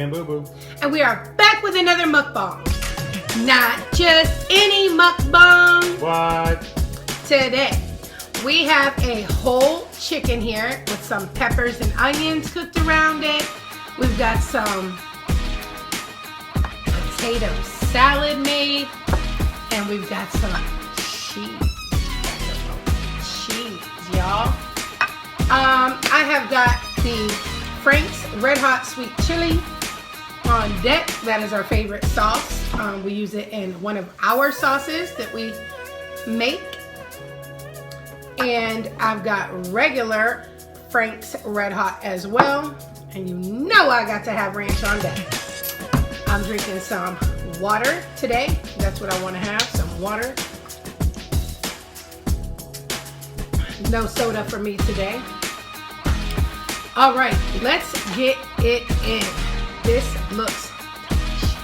and Boo Boo. And we are back with another mukbang. Not just any mukbang. What? Today, we have a whole chicken here with some peppers and onions cooked around it. We've got some potato salad made. And we've got some cheese, y'all. I have got the Frank's Red Hot Sweet Chili on deck. That is our favorite sauce. We use it in one of our sauces that we make. And I've got regular Frank's Red Hot as well. And you know I got to have ranch on deck. I'm drinking some water today. That's what I want to have, some water. No soda for me today. All right, let's get it in. This looks delicious.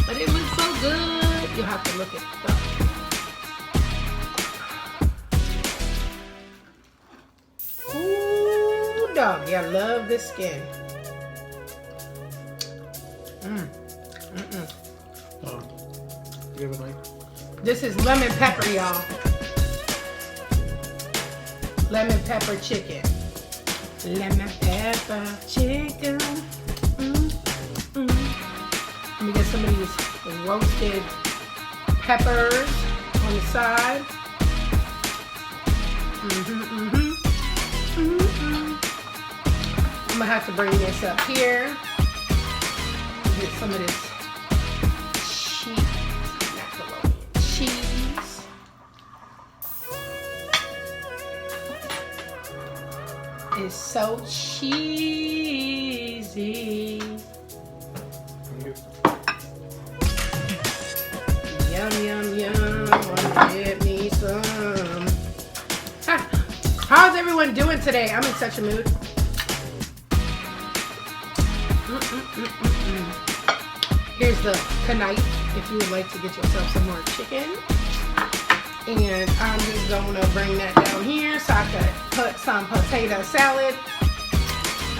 But it looks so good. You'll have to look at it though. Ooh, dog, yeah, I love this skin. Give it like. This is lemon pepper, y'all. Lemon pepper chicken. Lemon pepper chicken. Let me get some of these roasted peppers on the side. I'm gonna have to bring this up here. Get some of this cheese. It's so cheesy. Yum, yum, yum. Wanna get me some. How's everyone doing today? I'm in such a mood. Here's the knife if you would like to get yourself some more chicken. And I'm just going to bring that down here so I could put some potato salad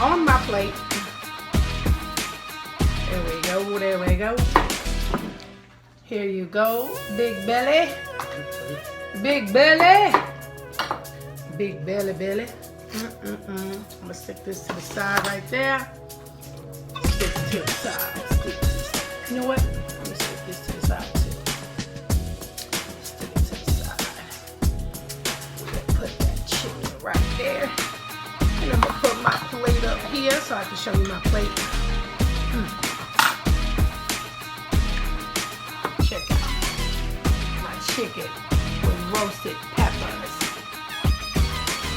on my plate. There we go, there we go. Here you go, big belly. Big belly. Big belly, belly. I'm gonna stick this to the side right there. Stick it to the side. Stick it to the side. You know what? I'm gonna stick this to the side too. Stick it to the side. We're gonna put that chicken right there. And I'm gonna put my plate up here so I can show you my plate. Check out my chicken with roasted peppers.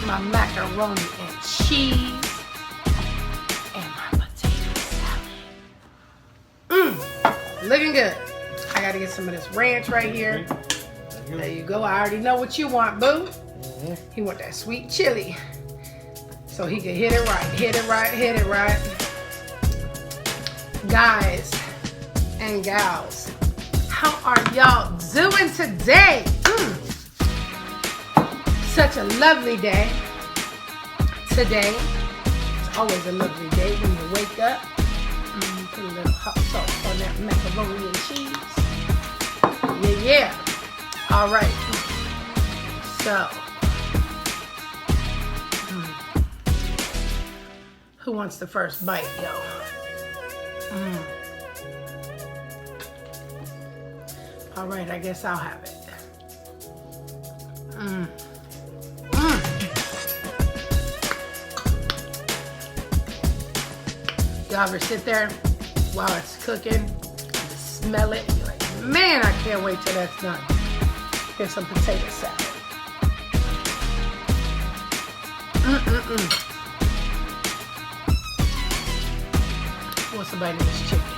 My macaroni and cheese, and my potato salad. Looking good. I gotta get some of this ranch right here. There you go. I already know what you want, boo. He want that sweet chili. So he can hit it right, hit it right, hit it right. Guys and gals, how are y'all doing today? Such a lovely day today. It's always a lovely day when you wake up. Put a little hot sauce on that macaroni and cheese. Yeah. All right. So, who wants the first bite, yo? All right, I guess I'll have it. Y'all ever sit there while it's cooking and just smell it and you're like, man, I can't wait till that's done. Here's some potato salad. What's the bite of this chicken?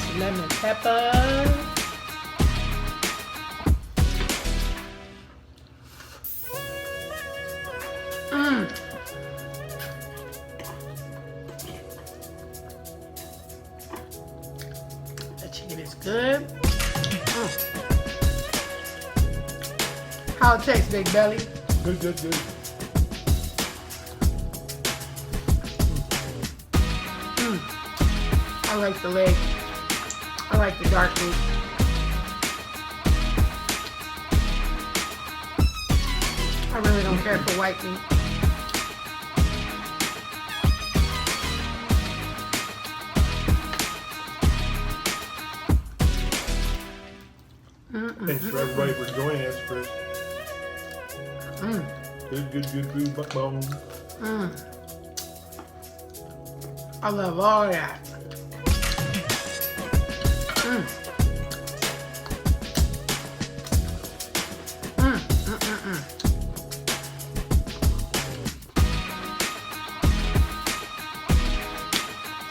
Some lemon pepper. That chicken is good. How it tastes, Big Belly? Good, good, good. I like the leg. I like the dark meat. I really don't care for white meat. Thanks for everybody for joining us, Chris. Good, good, good food, Mukbang. I love all that.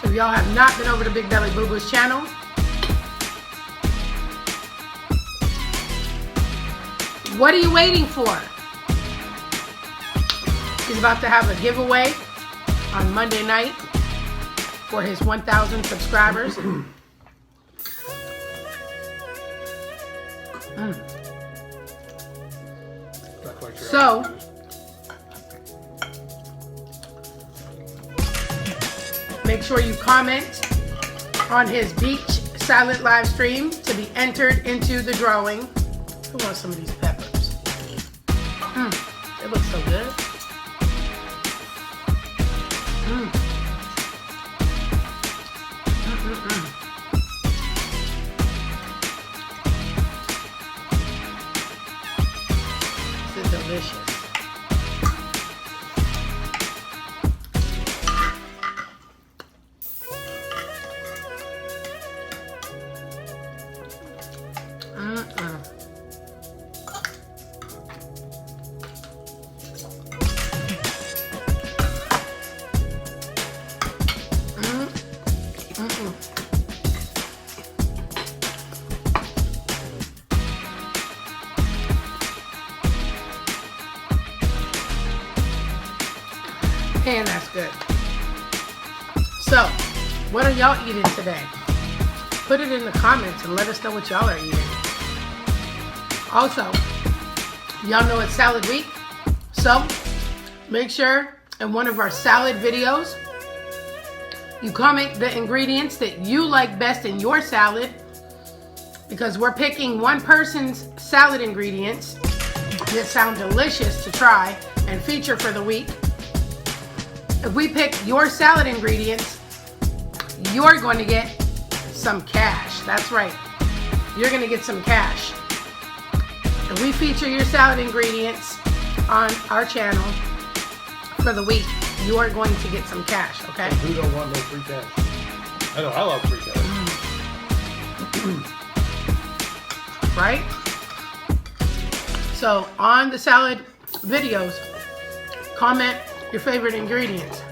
So if y'all have not been over to Big Belly Boo Boo's channel, what are you waiting for? He's about to have a giveaway on Monday night for his 1,000 subscribers. So, make sure you comment on his beach salad live stream to be entered into the drawing. Who wants some of these peppers? It looks so good. This is delicious. And that's good. So, what are y'all eating today? Put it in the comments and let us know what y'all are eating. Also, y'all know it's salad week. So, make sure in one of our salad videos, you comment the ingredients that you like best in your salad, because we're picking one person's salad ingredients that sound delicious to try and feature for the week. If we pick your salad ingredients, you're going to get some cash. That's right. You're going to get some cash. If we feature your salad ingredients on our channel for the week, you are going to get some cash, okay? And who don't want no free cash? I know, I love free cash. Right? So on the salad videos, comment your favorite ingredients,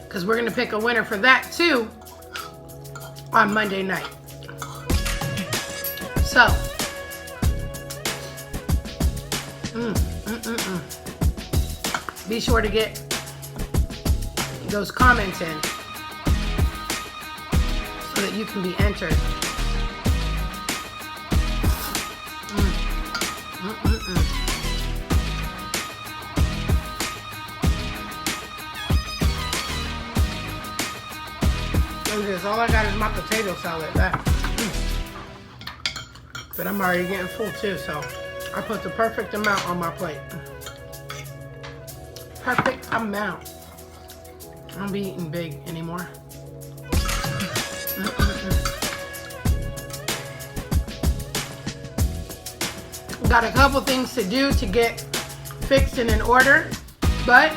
because we're going to pick a winner for that too on Monday night. So be sure to get those comments in so that you can be entered. Look at this. All I got is my potato salad. But I'm already getting full too, so I put the perfect amount on my plate. Perfect amount. I don't be eating big anymore. Got a couple things to do to get fixed and in order, but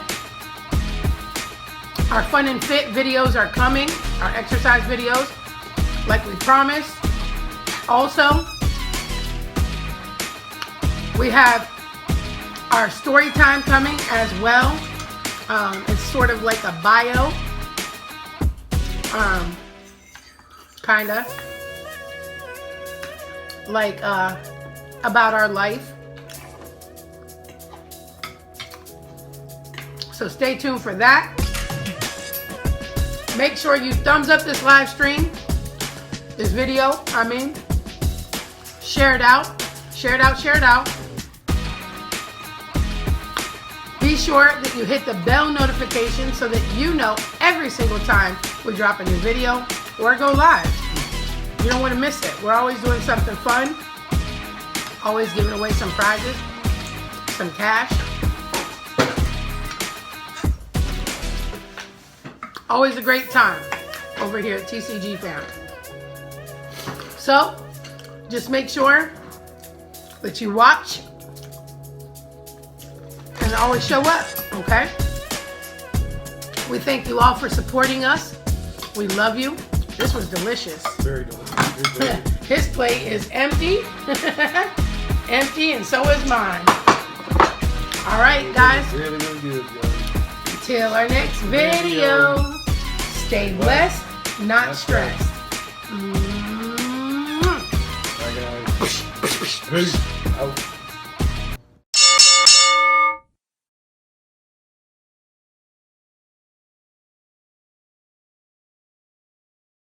our fun and fit videos are coming, our exercise videos, like we promised. Also, we have our story time coming as well. It's sort of like a bio, kinda, like about our life. So stay tuned for that. Make sure you thumbs up this live stream, this video, share it out, Share it out, share it out. Be sure that you hit the bell notification so that you know every single time we drop a new video or go live. You don't want to miss it. We're always doing something fun. Always giving away some prizes, some cash. Always a great time over here at TCG Fam. So, just make sure that you watch and always show up, okay? We thank you all for supporting us. We love you. This was delicious. Very delicious. His plate is empty. Empty, and so is mine. All right, guys. Really, really good, guys. Till our next video. Stay blessed, not stressed. Bye, guys. Peace out.